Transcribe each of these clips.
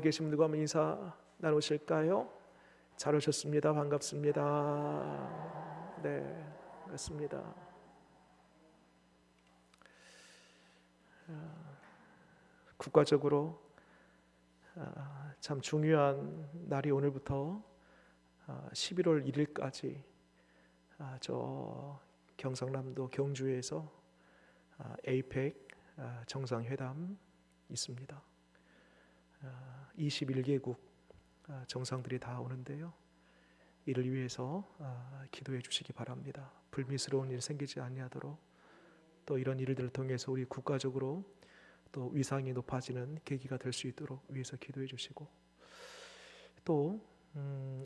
계신 분들과 한번 인사 나누실까요? 잘 오셨습니다. 반갑습니다. 네, 반갑습니다. 국가적으로 참 중요한 날이 오늘부터 11월 1일까지 저 경상남도 경주에서 에이펙 정상회담 있습니다. 21개국 정상들이 다 오는데요. 이를 위해서 기도해 주시기 바랍니다. 불미스러운 일 생기지 아니하도록, 또 이런 일들을 통해서 우리 국가적으로 또 위상이 높아지는 계기가 될 수 있도록 위해서 기도해 주시고, 또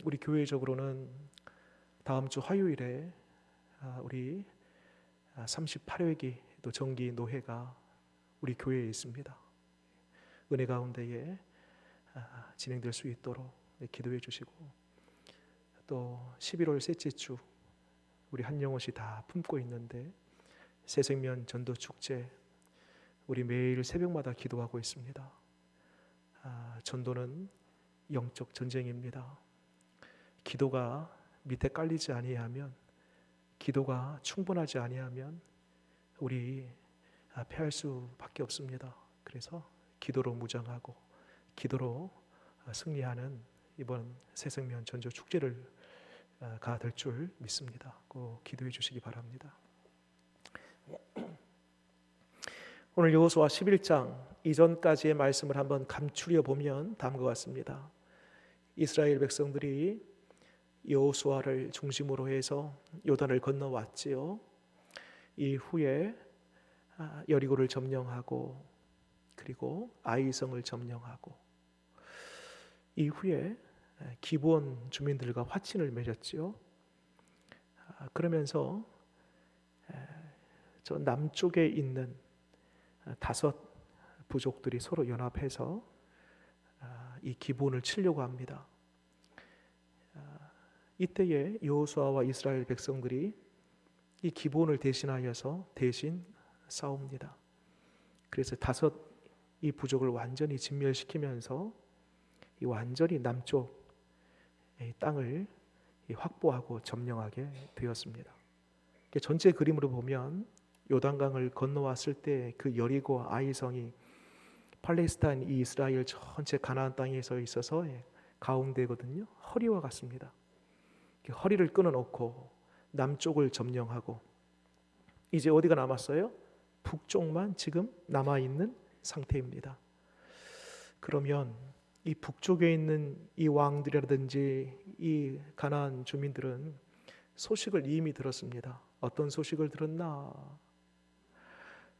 우리 교회적으로는 다음 주 화요일에 우리 38회기 또 정기 노회가 우리 교회에 있습니다. 은혜 가운데에 진행될 수 있도록 기도해 주시고, 또 11월 셋째 주 우리 한영옷이 다 품고 있는데 새생명 전도 축제, 우리 매일 새벽마다 기도하고 있습니다. 전도는 영적 전쟁입니다. 기도가 밑에 깔리지 아니하면, 기도가 충분하지 아니하면 우리 패할 수밖에 없습니다. 그래서 기도로 무장하고 기도로 승리하는 이번 새생명 전도 축제를 가 될 줄 믿습니다. 꼭 기도해 주시기 바랍니다. 오늘 여호수아 11장 이전까지의 말씀을 한번 감추려 보면 다음과 같습니다. 이스라엘 백성들이 여호수아를 중심으로 해서 요단을 건너왔지요. 이후에 여리고를 점령하고, 그리고 아이성을 점령하고, 이후에 기브온 주민들과 화친을 맺었지요. 그러면서 저 남쪽에 있는 5 부족들이 서로 연합해서 이 기브온을 치려고 합니다. 이때에 여호수아와 이스라엘 백성들이 이 기브온을 대신하여서 대신 싸웁니다. 그래서 5 부족을 완전히 진멸시키면서 이 완전히 남쪽 땅을 확보하고 점령하게 되었습니다. 전체 그림으로 보면 요단강을 건너왔을 때 그 여리고 아이성이 팔레스타인 이스라엘 전체 가나안 땅에서 있어서 가운데거든요. 허리와 같습니다. 허리를 끊어놓고 남쪽을 점령하고, 이제 어디가 남았어요? 북쪽만 지금 남아있는 상태입니다. 그러면 이 북쪽에 있는 이 왕들이라든지 이 가나안 주민들은 소식을 이미 들었습니다. 어떤 소식을 들었나?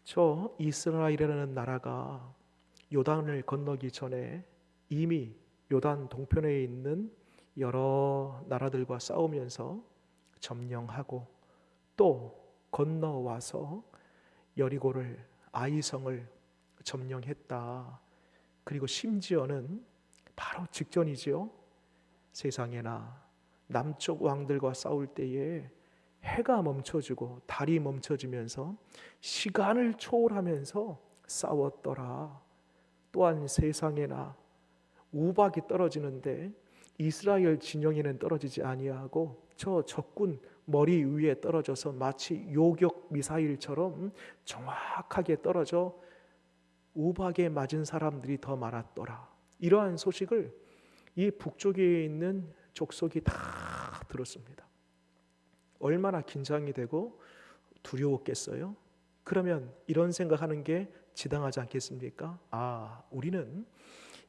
저 이스라엘이라는 나라가 요단을 건너기 전에 이미 요단 동편에 있는 여러 나라들과 싸우면서 점령하고, 또 건너와서 여리고를, 아이성을 점령했다. 그리고 심지어는 바로 직전이지요. 세상에나 남쪽 왕들과 싸울 때에 해가 멈춰지고 달이 멈춰지면서 시간을 초월하면서 싸웠더라. 또한 세상에나 우박이 떨어지는데 이스라엘 진영에는 떨어지지 아니하고 저 적군 머리 위에 떨어져서 마치 요격 미사일처럼 정확하게 떨어져 우박에 맞은 사람들이 더 많았더라. 이러한 소식을 이 북쪽에 있는 족속이 다 들었습니다. 얼마나 긴장이 되고 두려웠겠어요? 그러면 이런 생각하는 게 지당하지 않겠습니까? 우리는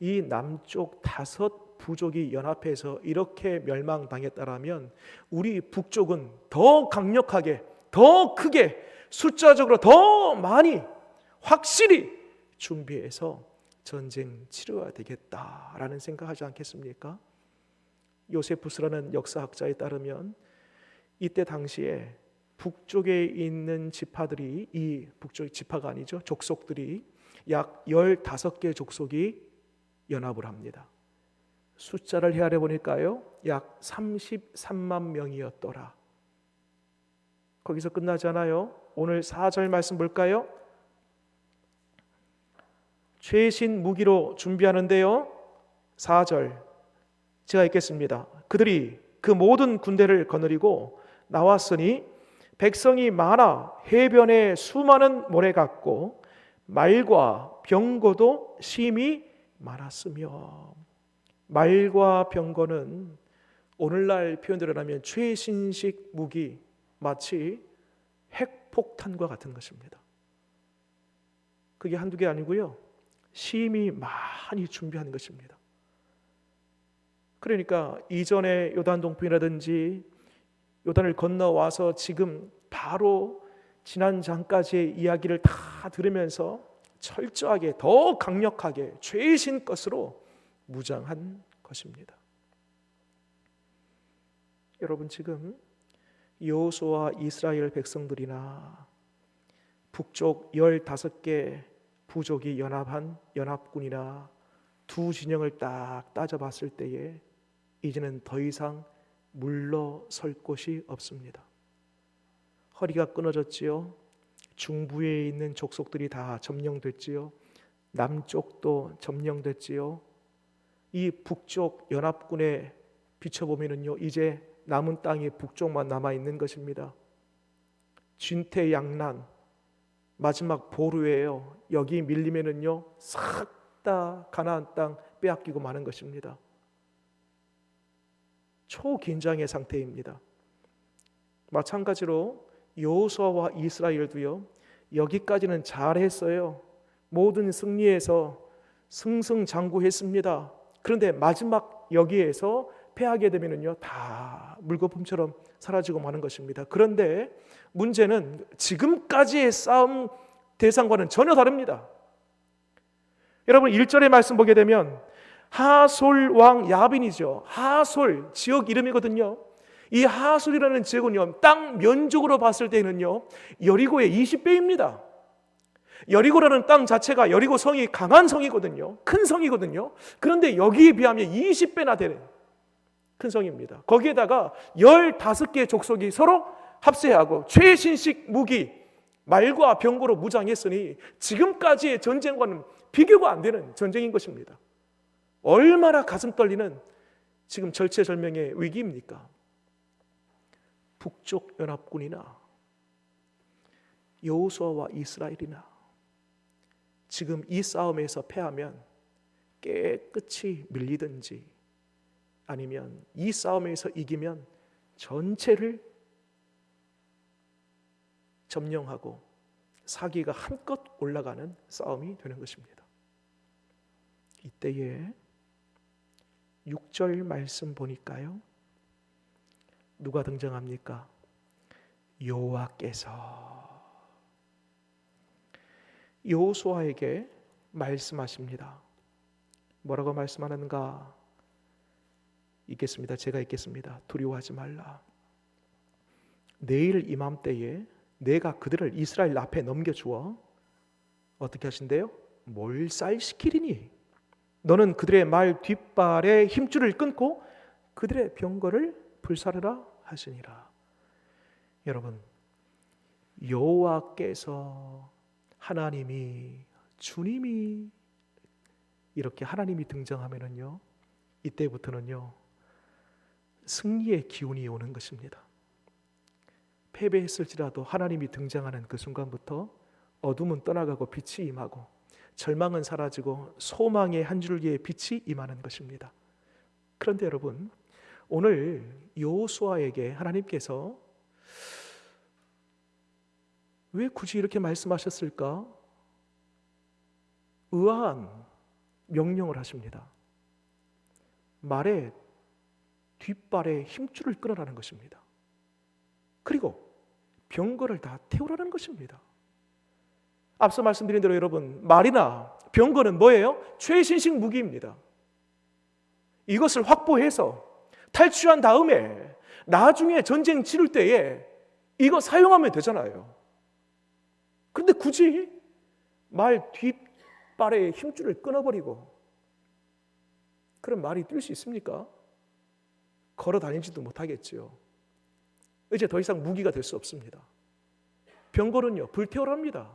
이 남쪽 5 부족이 연합해서 이렇게 멸망당했다라면 우리 북쪽은 더 강력하게, 더 크게, 숫자적으로 더 많이 확실히 준비해서 전쟁 치러야 되겠다라는 생각하지 않겠습니까? 요세푸스라는 역사학자에 따르면 이때 당시에 북쪽에 있는 지파들이, 이 북쪽 지파가 아니죠, 족속들이 약 15개 족속이 연합을 합니다. 숫자를 헤아려 보니까요, 약 33만 명이었더라. 거기서 끝나지 않아요. 오늘 4절 말씀 볼까요? 최신 무기로 준비하는데요, 4절 제가 읽겠습니다. 그들이 그 모든 군대를 거느리고 나왔으니 백성이 많아 해변에 수많은 모래 같고 말과 병거도 심히 많았으며, 말과 병거는 오늘날 표현대로 하면 최신식 무기, 마치 핵폭탄과 같은 것입니다. 그게 한두 개 아니고요, 심히 많이 준비한 것입니다. 그러니까 이전에 요단 동편이라든지 요단을 건너와서 지금 바로 지난 장까지의 이야기를 다 들으면서 철저하게 더 강력하게 최신 것으로 무장한 것입니다. 여러분, 지금 여호수아와 이스라엘 백성들이나 북쪽 15개 부족이 연합한 연합군이나 두 진영을 딱 따져봤을 때에 이제는 더 이상 물러설 곳이 없습니다. 허리가 끊어졌지요. 중부에 있는 족속들이 다 점령됐지요. 남쪽도 점령됐지요. 이 북쪽 연합군에 비춰보면요, 이제 남은 땅이 북쪽만 남아있는 것입니다. 진퇴양난, 마지막 보루예요. 여기 밀리면은요, 싹 다 가나안 땅 빼앗기고 마는 것입니다. 초긴장의 상태입니다. 마찬가지로 여호수아와 이스라엘도요, 여기까지는 잘했어요. 모든 승리해서 승승장구했습니다. 그런데 마지막 여기에서 패하게 되면은요, 다 물거품처럼 사라지고 마는 것입니다. 그런데 문제는 지금까지의 싸움 대상과는 전혀 다릅니다. 여러분, 1절의 말씀 보게 되면 하솔 왕 야빈이죠. 하솔 지역 이름이거든요. 이 하솔이라는 지역은요, 땅 면적으로 봤을 때는요, 여리고의 20배입니다. 여리고라는 땅 자체가 여리고 성이 강한 성이거든요. 큰 성이거든요. 그런데 여기에 비하면 20배나 되는 큰 성입니다. 거기에다가 15개의 족속이 서로 합세하고 최신식 무기, 말과 병거로 무장했으니 지금까지의 전쟁과는 비교가 안 되는 전쟁인 것입니다. 얼마나 가슴 떨리는 지금 절체절명의 위기입니까? 북쪽 연합군이나 여호수아와 이스라엘이나 지금 이 싸움에서 패하면 깨끗이 밀리든지, 아니면 이 싸움에서 이기면 전체를 점령하고 사기가 한껏 올라가는 싸움이 되는 것입니다. 이때에 6절 말씀 보니까요, 누가 등장합니까? 여호와께서 여호수아에게 말씀하십니다. 뭐라고 말씀하는가? 읽겠습니다. 제가 읽겠습니다. 두려워하지 말라. 내일 이맘때에 내가 그들을 이스라엘 앞에 넘겨주어 어떻게 하신대요? 몰살시키리니 너는 그들의 말 뒷발에 힘줄을 끊고 그들의 병거를 불사르라 하시니라. 여러분, 여호와께서, 하나님이, 주님이 이렇게 하나님이 등장하면은요, 이때부터는요, 승리의 기운이 오는 것입니다. 패배했을지라도 하나님이 등장하는 그 순간부터 어둠은 떠나가고 빛이 임하고 절망은 사라지고 소망의 한 줄기의 빛이 임하는 것입니다. 그런데 여러분, 오늘 여호수아에게 하나님께서 왜 굳이 이렇게 말씀하셨을까? 의아한 명령을 하십니다. 말에 뒷발에 힘줄을 끊으라는 것입니다. 그리고 병거를 다 태우라는 것입니다. 앞서 말씀드린 대로 여러분, 말이나 병거는 뭐예요? 최신식 무기입니다. 이것을 확보해서 탈취한 다음에 나중에 전쟁 치를 때에 이거 사용하면 되잖아요. 그런데 굳이 말 뒷발에 힘줄을 끊어버리고, 그럼 말이 뛸 수 있습니까? 걸어 다니지도 못하겠지요. 이제 더 이상 무기가 될 수 없습니다. 병거는요, 불태우랍니다.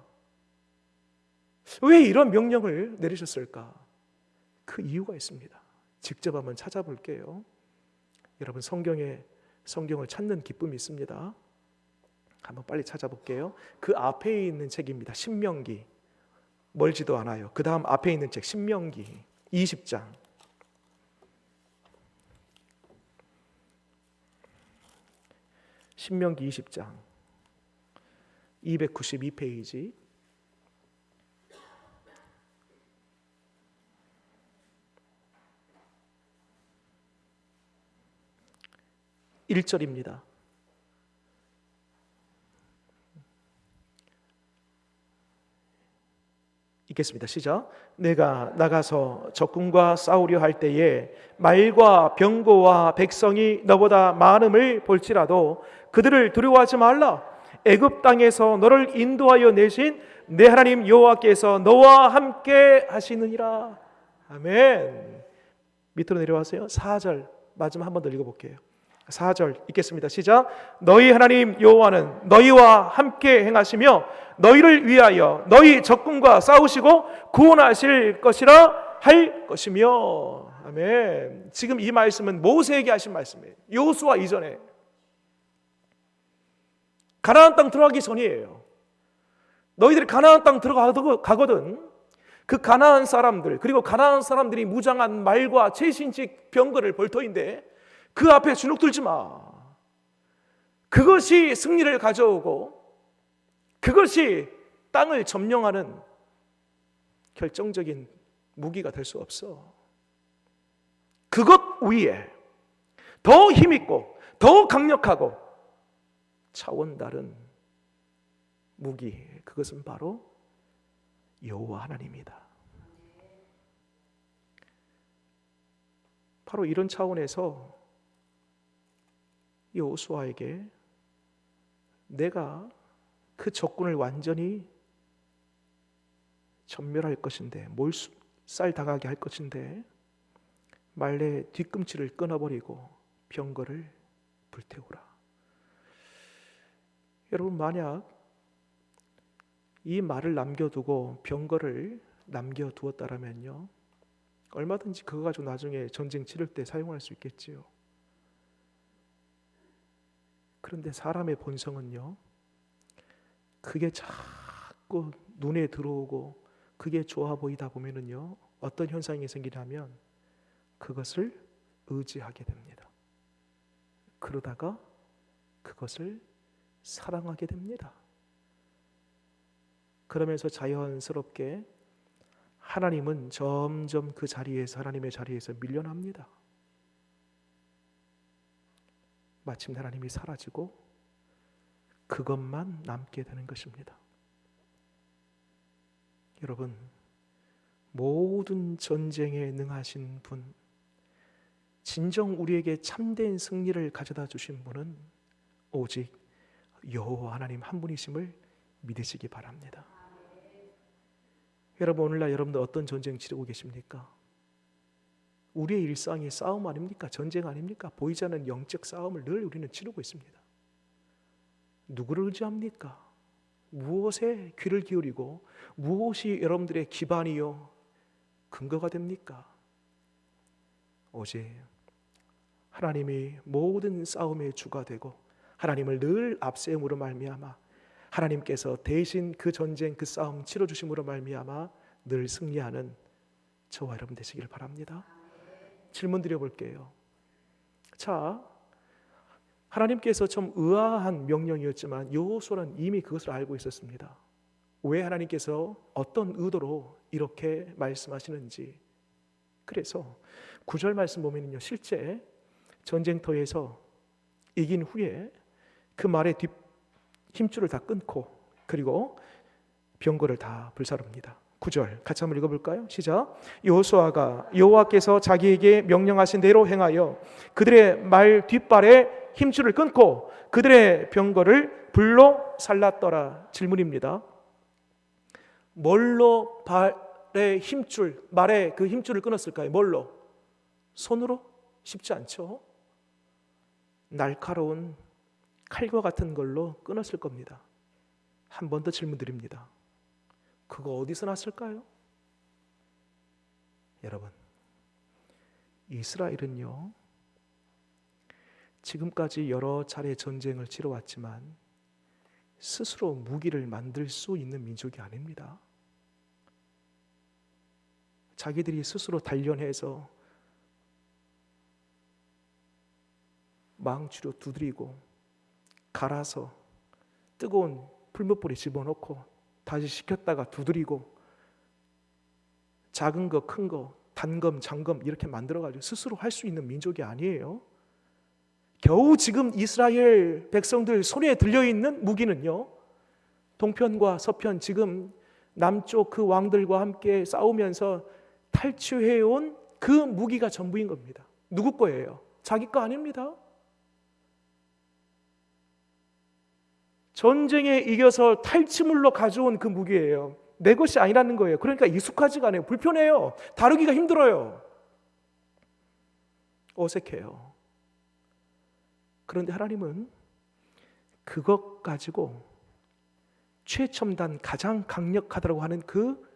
왜 이런 명령을 내리셨을까? 그 이유가 있습니다. 직접 한번 찾아볼게요. 여러분 성경을 찾는 기쁨이 있습니다. 한번 빨리 찾아볼게요. 그 앞에 있는 책입니다. 신명기. 멀지도 않아요. 그 다음 앞에 있는 책 신명기 20장. 신명기 20장 292페이지. (1절입니다) 읽겠습니다. 시작. 내가 나가서 적군과 싸우려 할 때에 말과 병거와 백성이 너보다 많음을 볼지라도 그들을 두려워하지 말라. 애굽 땅에서 너를 인도하여 내신 내 하나님 여호와께서 너와 함께 하시느니라. 아멘. 밑으로 내려와세요. 4절 마지막 한 번 더 읽어볼게요. 4절 읽겠습니다. 시작. 너희 하나님 여호와는 너희와 함께 행하시며 너희를 위하여 너희 적군과 싸우시고 구원하실 것이라 할 것이며. 아멘. 지금 이 말씀은 모세에게 하신 말씀이에요. 여호수아 이전에, 가나안 땅 들어가기 전이에요. 너희들이 가나안 땅 들어가거든 그 가나안 사람들, 그리고 가나안 사람들이 무장한 말과 최신식 병거를 볼 터인데 그 앞에 주눅들지 마. 그것이 승리를 가져오고 그것이 땅을 점령하는 결정적인 무기가 될 수 없어. 그것 위에 더 힘있고 더 강력하고 차원 다른 무기, 그것은 바로 여호와 하나님이다. 바로 이런 차원에서 여호수아에게 내가 그 적군을 완전히 전멸할 것인데, 몰살당하게 할 것인데 말내 뒤꿈치를 끊어버리고 병거를 불태우라. 여러분, 만약 이 말을 남겨두고 병거를 남겨두었다라면요, 얼마든지 그거 가지고 나중에 전쟁 치를 때 사용할 수 있겠지요. 그런데 사람의 본성은요, 그게 자꾸 눈에 들어오고 그게 좋아 보이다 보면은요, 어떤 현상이 생기냐면 그것을 의지하게 됩니다. 그러다가 그것을 사랑하게 됩니다. 그러면서 자연스럽게 하나님은 점점 그 자리에서, 하나님의 자리에서 밀려납니다. 마침내 하나님이 사라지고 그것만 남게 되는 것입니다. 여러분, 모든 전쟁에 능하신 분, 진정 우리에게 참된 승리를 가져다 주신 분은 오직 여호와 하나님 한 분이심을 믿으시기 바랍니다. 여러분, 오늘날 여러분들 어떤 전쟁 치르고 계십니까? 우리의 일상이 싸움 아닙니까? 전쟁 아닙니까? 보이지 않는 영적 싸움을 늘 우리는 치르고 있습니다. 누구를 의지합니까? 무엇에 귀를 기울이고 무엇이 여러분들의 기반이요 근거가 됩니까? 오직 하나님이 모든 싸움의 주가 되고 하나님을 늘 앞세움으로 말미암아 하나님께서 대신 그 전쟁, 그 싸움 치러주심으로 말미암아 늘 승리하는 저와 여러분 되시길 바랍니다. 질문 드려볼게요. 자, 하나님께서 좀 의아한 명령이었지만 여호수아는 이미 그것을 알고 있었습니다. 왜 하나님께서 어떤 의도로 이렇게 말씀하시는지. 그래서 9절 말씀 보면요, 실제 전쟁터에서 이긴 후에 그 말의 힘줄을 다 끊고 그리고 병거를 다 불사릅니다. 9절 같이 한번 읽어볼까요? 시작. 여호수아가 여호와께서 자기에게 명령하신 대로 행하여 그들의 말 뒷발에 힘줄을 끊고 그들의 병거를 불로 살랐더라. 질문입니다. 뭘로 발의 힘줄, 말에 그 힘줄을 끊었을까요? 뭘로? 손으로? 쉽지 않죠. 날카로운 칼과 같은 걸로 끊었을 겁니다. 한 번 더 질문 드립니다. 그거 어디서 났을까요? 여러분, 이스라엘은요, 지금까지 여러 차례 전쟁을 치러왔지만 스스로 무기를 만들 수 있는 민족이 아닙니다. 자기들이 스스로 단련해서 망치로 두드리고 갈아서 뜨거운 풀무불에 집어넣고 다시 식혔다가 두드리고 작은 거 큰 거 단검 장검 이렇게 만들어가지고 스스로 할 수 있는 민족이 아니에요. 겨우 지금 이스라엘 백성들 손에 들려있는 무기는요, 동편과 서편 지금 남쪽 그 왕들과 함께 싸우면서 탈취해온 그 무기가 전부인 겁니다. 누구 거예요? 자기 거 아닙니다. 전쟁에 이겨서 탈취물로 가져온 그 무기예요. 내 것이 아니라는 거예요. 그러니까 익숙하지가 않아요. 불편해요. 다루기가 힘들어요. 어색해요. 그런데 하나님은 그것 가지고 최첨단 가장 강력하다고 하는 그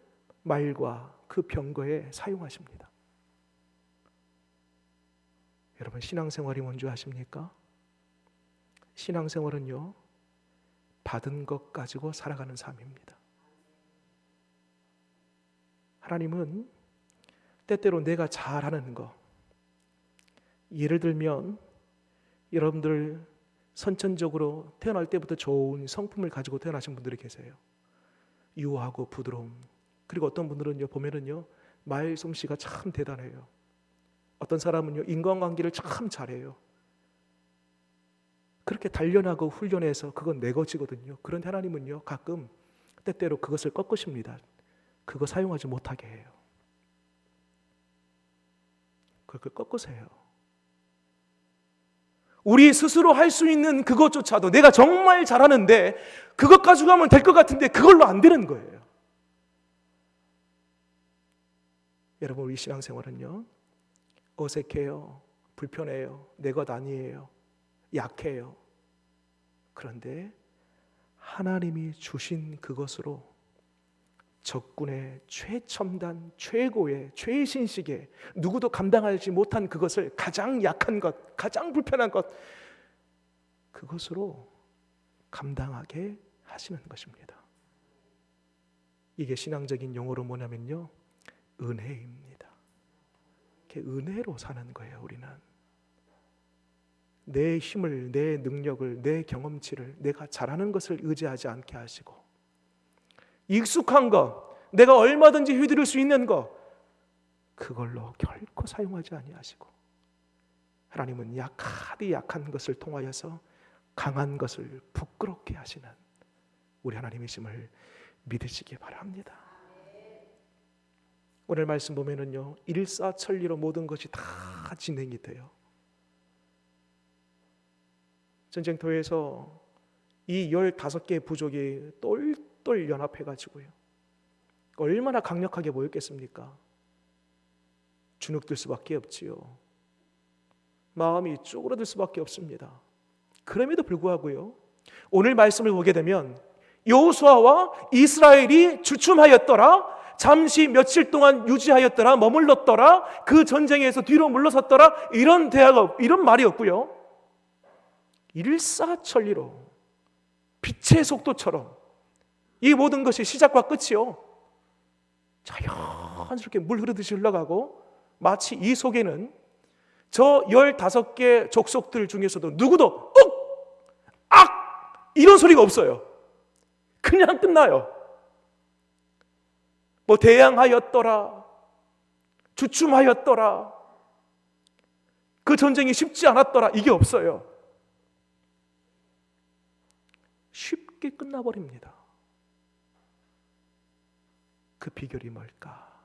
말과 그 병거에 사용하십니다. 여러분, 신앙생활이 뭔지 아십니까? 신앙생활은요, 받은 것 가지고 살아가는 삶입니다. 하나님은 때때로 내가 잘하는 거, 예를 들면 여러분들 선천적으로 태어날 때부터 좋은 성품을 가지고 태어나신 분들이 계세요. 유하고 부드러움. 그리고 어떤 분들은요, 보면은요, 말솜씨가 참 대단해요. 어떤 사람은요, 인간관계를 참 잘해요. 그렇게 단련하고 훈련해서 그건 내 것이거든요. 그런데 하나님은요, 가끔 때때로 그것을 꺾으십니다. 그거 사용하지 못하게 해요. 그걸 꺾으세요. 우리 스스로 할 수 있는 그것조차도 내가 정말 잘하는데 그것 가지고 하면 될 것 같은데 그걸로 안 되는 거예요. 여러분, 우리 신앙생활은요, 어색해요. 불편해요. 내 것 아니에요. 약해요. 그런데 하나님이 주신 그것으로 적군의 최첨단, 최고의, 최신식의 누구도 감당하지 못한 그것을 가장 약한 것, 가장 불편한 것, 그것으로 감당하게 하시는 것입니다. 이게 신앙적인 용어로 뭐냐면요, 은혜입니다. 이렇게 은혜로 사는 거예요. 우리는 내 힘을, 내 능력을, 내 경험치를, 내가 잘하는 것을 의지하지 않게 하시고, 익숙한 것, 내가 얼마든지 휘두를 수 있는 것, 그걸로 결코 사용하지 아니하시고, 하나님은 약한 것을 통하여서 강한 것을 부끄럽게 하시는 우리 하나님이심을 믿으시기 바랍니다. 오늘 말씀 보면은요, 일사천리로 모든 것이 다 진행이 돼요. 전쟁터에서 이 15개의 부족이 똘똘 연합해가지고요, 얼마나 강력하게 모였겠습니까? 주눅들 수밖에 없지요. 마음이 쪼그라들 수밖에 없습니다. 그럼에도 불구하고요, 오늘 말씀을 보게 되면 여호수아와 이스라엘이 주춤하였더라, 잠시 며칠 동안 유지하였더라, 머물렀더라, 그 전쟁에서 뒤로 물러섰더라, 이런 대화가, 이런 말이 없고요, 일사천리로 빛의 속도처럼 이 모든 것이 시작과 끝이요, 자연스럽게 물 흐르듯이 흘러가고, 마치 이 속에는 저 15개 족속들 중에서도 누구도 악! 이런 소리가 없어요. 그냥 끝나요. 뭐 대항하였더라, 주춤하였더라, 그 전쟁이 쉽지 않았더라, 이게 없어요. 쉽게 끝나버립니다. 그 비결이 뭘까?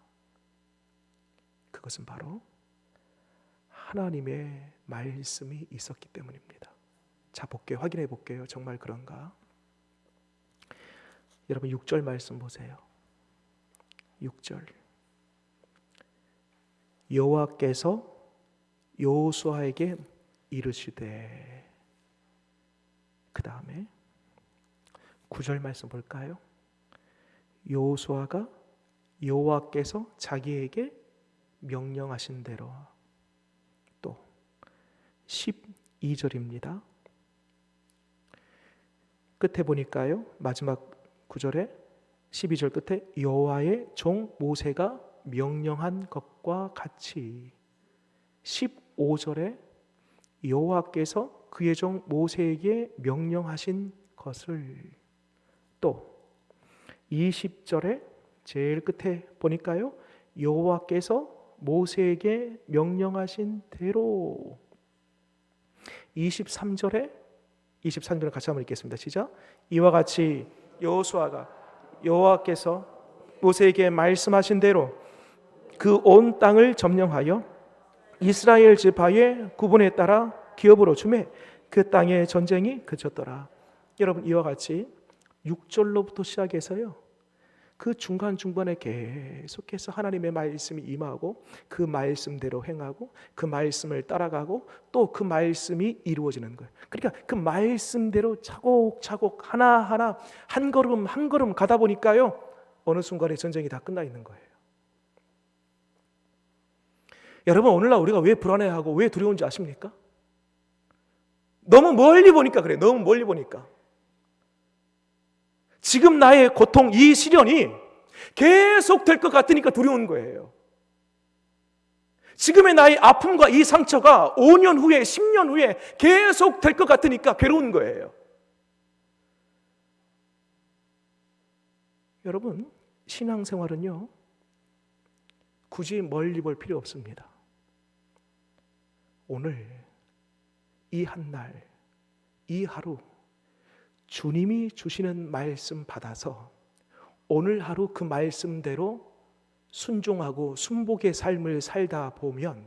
그것은 바로 하나님의 말씀이 있었기 때문입니다. 자, 확인해 볼게요. 정말 그런가? 여러분, 6절 말씀 보세요. 6절. 여호와께서 여호수아에게 이르시되, 그 다음에 9절 말씀 볼까요? 여호수아가 여호와께서 자기에게 명령하신 대로, 12절입니다. 끝에 보니까요, 마지막 구절에 12절 끝에 여호와의 종 모세가 명령한 것과 같이, 15절에 여호와께서 그의 종 모세에게 명령하신 것을, 또 20절에 제일 끝에 보니까요, 여호와께서 모세에게 명령하신 대로, 23절에 같이 한번 읽겠습니다. 시작. 이와 같이 여호와께서 모세에게 말씀하신 대로 그 온 땅을 점령하여 이스라엘 지파의 구분에 따라 기업으로 주매 그 땅의 전쟁이 그쳤더라. 여러분, 이와 같이 6절로부터 시작해서요, 그 중간중간에 계속해서 하나님의 말씀이 임하고 그 말씀대로 행하고 그 말씀을 따라가고 또 그 말씀이 이루어지는 거예요. 그러니까 그 말씀대로 차곡차곡 하나하나 한 걸음 한 걸음 가다 보니까요, 어느 순간에 전쟁이 다 끝나 있는 거예요. 여러분, 오늘날 우리가 왜 불안해하고 왜 두려운지 아십니까? 너무 멀리 보니까 그래요. 너무 멀리 보니까. 지금 나의 고통, 이 시련이 계속 될 것 같으니까 두려운 거예요. 지금의 나의 아픔과 이 상처가 5년 후에, 10년 후에 계속 될 것 같으니까 괴로운 거예요. 여러분, 신앙생활은요, 굳이 멀리 볼 필요 없습니다. 오늘, 이 한 날, 이 하루, 주님이 주시는 말씀 받아서 오늘 하루 그 말씀대로 순종하고 순복의 삶을 살다 보면,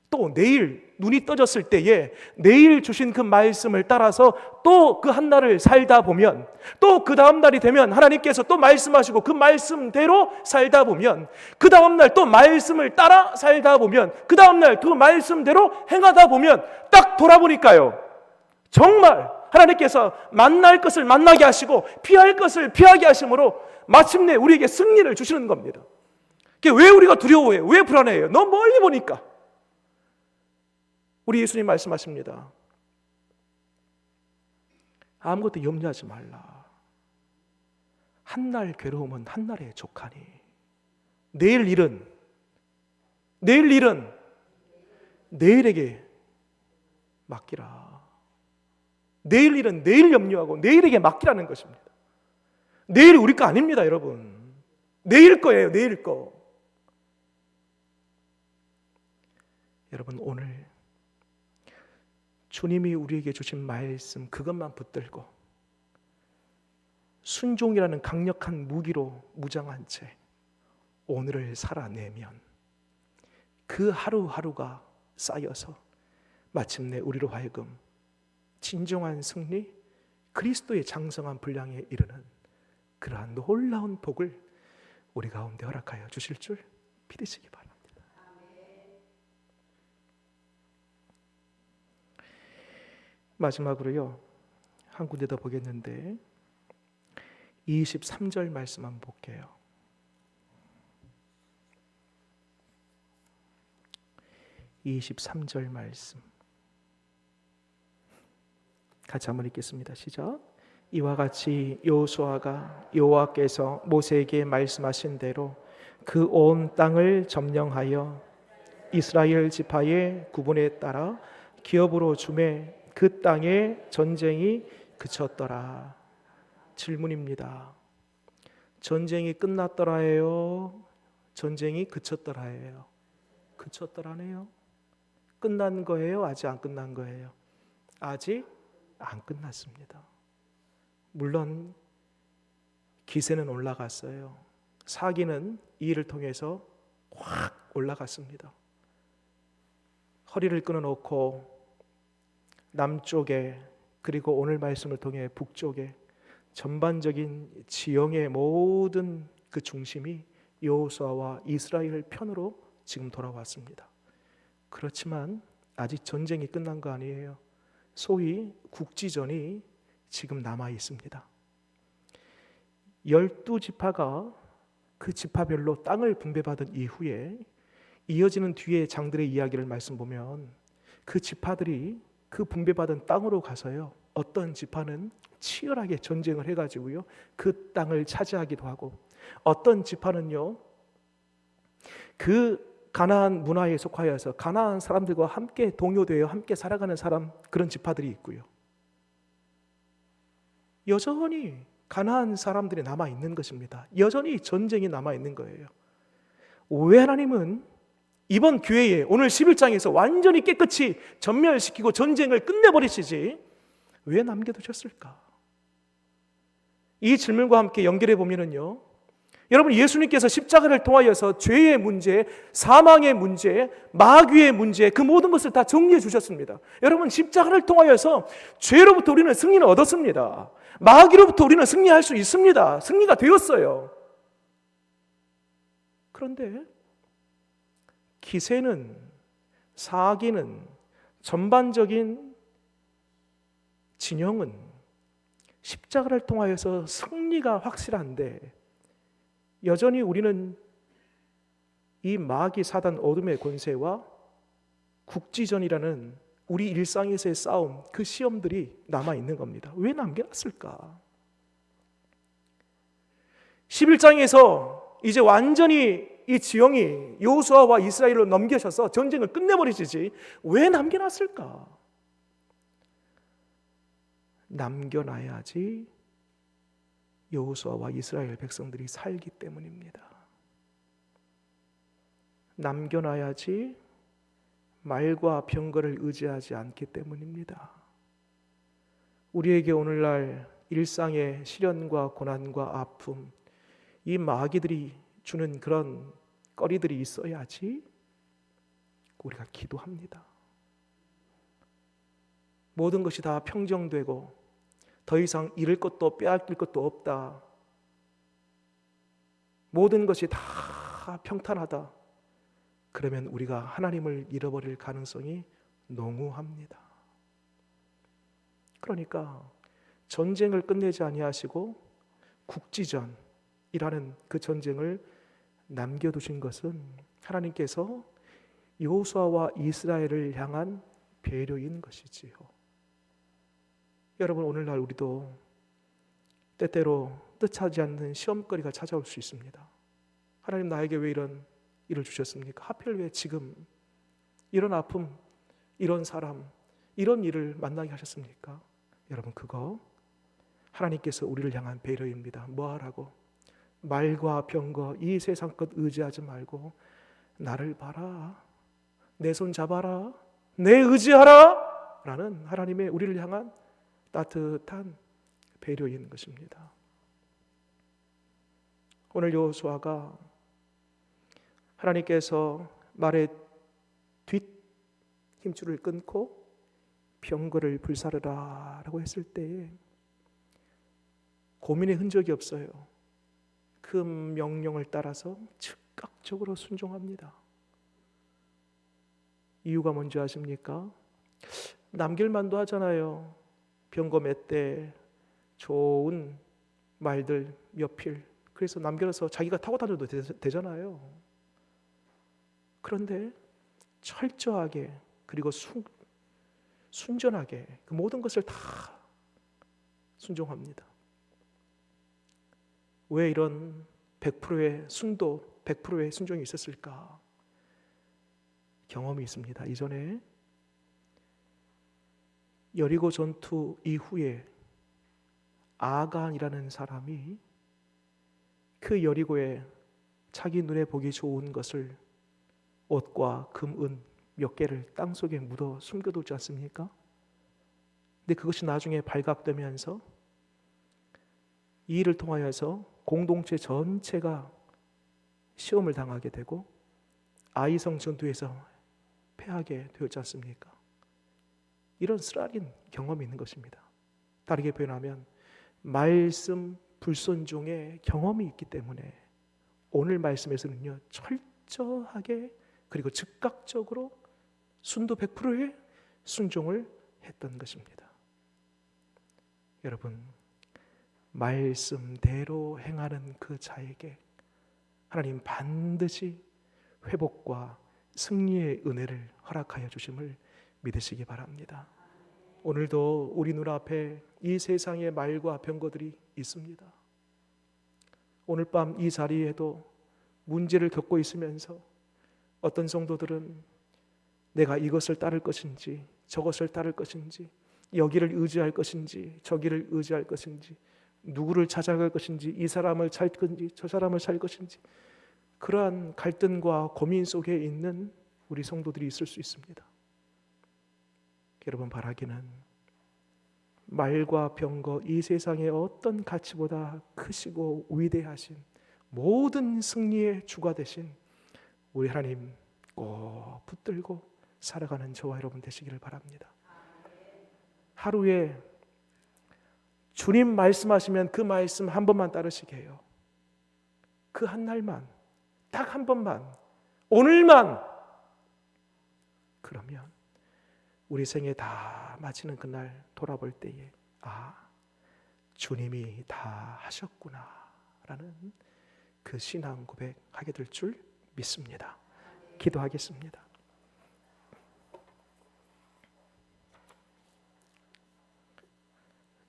또 내일 눈이 떠졌을 때에 내일 주신 그 말씀을 따라서 또 그 한 날을 살다 보면, 또 그 다음 날이 되면 하나님께서 또 말씀하시고 그 말씀대로 살다 보면, 그 다음 날 또 말씀을 따라 살다 보면, 그 다음 날 그 말씀대로 행하다 보면 딱 돌아보니까요, 정말 하나님께서 만날 것을 만나게 하시고 피할 것을 피하게 하심으로 마침내 우리에게 승리를 주시는 겁니다. 왜 우리가 두려워해요? 왜 불안해요? 너무 멀리 보니까. 우리 예수님 말씀하십니다. 아무것도 염려하지 말라. 한 날 괴로움은 한 날에 족하니 내일 일은 내일에게 맡기라. 내일 일은 내일 염려하고 내일에게 맡기라는 것입니다. 내일이 우리 거 아닙니다, 여러분. 내일 거예요, 내일 거. 여러분, 오늘 주님이 우리에게 주신 말씀 그것만 붙들고 순종이라는 강력한 무기로 무장한 채 오늘을 살아내면 그 하루하루가 쌓여서 마침내 우리로 하여금 진정한 승리, 그리스도의 장성한 분량에 이르는 그러한 놀라운 복을 우리 가운데 허락하여 주실 줄 믿으시기 바랍니다. 마지막으로요, 한 군데 더 보겠는데 23절 말씀 한번 볼게요. 23절 말씀 같이 한번 읽겠습니다. 시작. 이와 같이 여호수아가 여호와께서 모세에게 말씀하신 대로 그 온 땅을 점령하여 이스라엘 지파의 구분에 따라 기업으로 주매 그 땅의 전쟁이 그쳤더라. 질문입니다. 전쟁이 끝났더라예요? 전쟁이 그쳤더라예요? 그쳤더라네요. 끝난 거예요? 아직 안 끝난 거예요? 아직 안 끝났습니다. 물론 기세는 올라갔어요. 사기는 이 일을 통해서 확 올라갔습니다. 허리를 끊어놓고 남쪽에, 그리고 오늘 말씀을 통해 북쪽에 전반적인 지형의 모든 그 중심이 여호수아와 이스라엘 편으로 지금 돌아왔습니다. 그렇지만 아직 전쟁이 끝난 거 아니에요. 소위 국지전이 지금 남아 있습니다. 12지파가 그 지파별로 땅을 분배받은 이후에 이어지는 뒤에 장들의 이야기를 말씀 보면 그 지파들이 그 분배받은 땅으로 가서요, 어떤 지파는 치열하게 전쟁을 해가지고요 그 땅을 차지하기도 하고, 어떤 지파는요 그 가나안 문화에 속하여서 가나안 사람들과 함께 동요되어 함께 살아가는 사람, 그런 지파들이 있고요, 여전히 가나안 사람들이 남아 있는 것입니다. 여전히 전쟁이 남아 있는 거예요. 왜 하나님은 이번 기회에 오늘 11장에서 완전히 깨끗이 전멸시키고 전쟁을 끝내버리시지 왜 남겨두셨을까? 이 질문과 함께 연결해 보면은요, 여러분, 예수님께서 십자가를 통하여서 죄의 문제, 사망의 문제, 마귀의 문제, 그 모든 것을 다 정리해 주셨습니다. 여러분, 십자가를 통하여서 죄로부터 우리는 승리는 얻었습니다. 마귀로부터 우리는 승리할 수 있습니다. 승리가 되었어요. 그런데 기세는, 사기는, 전반적인 진영은 십자가를 통하여서 승리가 확실한데, 여전히 우리는 이 마귀 사단 어둠의 권세와 국지전이라는 우리 일상에서의 싸움, 그 시험들이 남아있는 겁니다. 왜 남겨놨을까? 11장에서 이제 완전히 이 지형이 여호수아와 이스라엘로 넘겨셔서 전쟁을 끝내버리시지 왜 남겨놨을까? 남겨놔야지 여호수아와 이스라엘 백성들이 살기 때문입니다. 남겨놔야지 말과 병거를 의지하지 않기 때문입니다. 우리에게 오늘날 일상의 시련과 고난과 아픔, 이 마귀들이 주는 그런 거리들이 있어야지 우리가 기도합니다. 모든 것이 다 평정되고 더 이상 잃을 것도 빼앗길 것도 없다, 모든 것이 다 평탄하다, 그러면 우리가 하나님을 잃어버릴 가능성이 농후합니다. 그러니까 전쟁을 끝내지 아니하시고 국지전이라는 그 전쟁을 남겨두신 것은 하나님께서 여호수아와 이스라엘을 향한 배려인 것이지요. 여러분, 오늘날 우리도 때때로 뜻하지 않는 시험거리가 찾아올 수 있습니다. 하나님, 나에게 왜 이런 일을 주셨습니까? 하필 왜 지금 이런 아픔, 이런 사람, 이런 일을 만나게 하셨습니까? 여러분, 그거 하나님께서 우리를 향한 배려입니다. 뭐 하라고? 말과 병거 이 세상 것 의지하지 말고 나를 봐라, 내 손 잡아라, 내 의지하라 라는 하나님의 우리를 향한 따뜻한 배려인 것입니다. 오늘 여호수아가 하나님께서 말의 뒷 힘줄을 끊고 병거를 불사르라 라고 했을 때에 고민의 흔적이 없어요. 그 명령을 따라서 즉각적으로 순종합니다. 이유가 뭔지 아십니까? 남길만도 하잖아요. 병거 몇 대, 좋은 말들 몇 필, 그래서 남겨서 자기가 타고 다녀도 되잖아요. 그런데 철저하게, 그리고 순전하게 그 모든 것을 다 순종합니다. 왜 이런 100%의 순도, 100%의 순종이 있었을까? 경험이 있습니다. 이전에 여리고 전투 이후에 아간이라는 사람이 그 여리고에 자기 눈에 보기 좋은 것을, 옷과 금, 은 몇 개를 땅속에 묻어 숨겨두지 않습니까? 근데 그것이 나중에 발각되면서 이 일을 통하여서 공동체 전체가 시험을 당하게 되고 아이성 전투에서 패하게 되었지 않습니까? 이런 쓰라린 경험이 있는 것입니다. 다르게 표현하면 말씀 불순종의 경험이 있기 때문에 오늘 말씀에서는요, 철저하게 그리고 즉각적으로 순도 100%의 순종을 했던 것입니다. 여러분, 말씀대로 행하는 그 자에게 하나님 반드시 회복과 승리의 은혜를 허락하여 주심을 믿으시기 바랍니다. 오늘도 우리 눈앞에 이 세상의 말과 병거들이 있습니다. 오늘 밤 이 자리에도 문제를 겪고 있으면서 어떤 성도들은 내가 이것을 따를 것인지 저것을 따를 것인지 여기를 의지할 것인지 저기를 의지할 것인지 누구를 찾아갈 것인지 이 사람을 살 것인지 저 사람을 살 것인지 그러한 갈등과 고민 속에 있는 우리 성도들이 있을 수 있습니다. 여러분 바라기는 말과 병거 이 세상의 어떤 가치보다 크시고 위대하신 모든 승리의 주가 되신 우리 하나님 꼭 붙들고 살아가는 저와 여러분 되시기를 바랍니다. 하루에 주님 말씀하시면 그 말씀 한 번만 따르시게 해요. 그 한 날만, 딱 한 번만, 오늘만. 그러면 우리 생에 다 마치는 그날 돌아볼 때에 주님이 다 하셨구나 라는 그 신앙 고백하게 될 줄 믿습니다. 기도하겠습니다.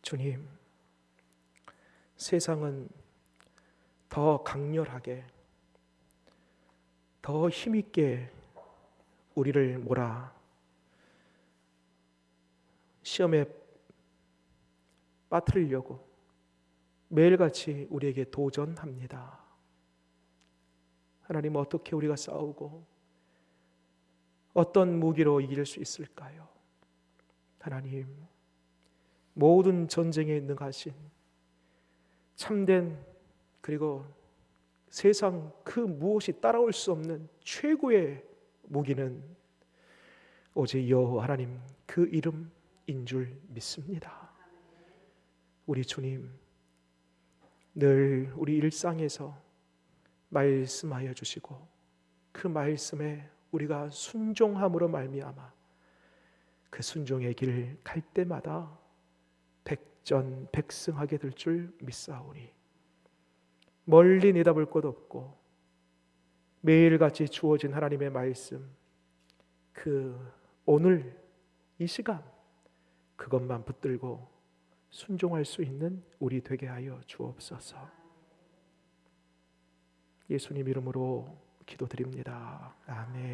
주님, 세상은 더 강렬하게, 더 힘있게 우리를 시험에 빠뜨리려고 매일같이 우리에게 도전합니다. 하나님, 어떻게 우리가 싸우고 어떤 무기로 이길 수 있을까요? 하나님, 모든 전쟁에 능하신 참된 그리고 세상 그 무엇이 따라올 수 없는 최고의 무기는 오직 여호와 하나님 그 이름인 줄 믿습니다. 우리 주님, 늘 우리 일상에서 말씀하여 주시고 그 말씀에 우리가 순종함으로 말미암아 그 순종의 길 갈 때마다 백전백승하게 될 줄 믿사오니 멀리 내다볼 것 없고 매일같이 주어진 하나님의 말씀 그 오늘 이 시간 그것만 붙들고 순종할 수 있는 우리 되게 하여 주옵소서. 예수님 이름으로 기도드립니다. 아멘.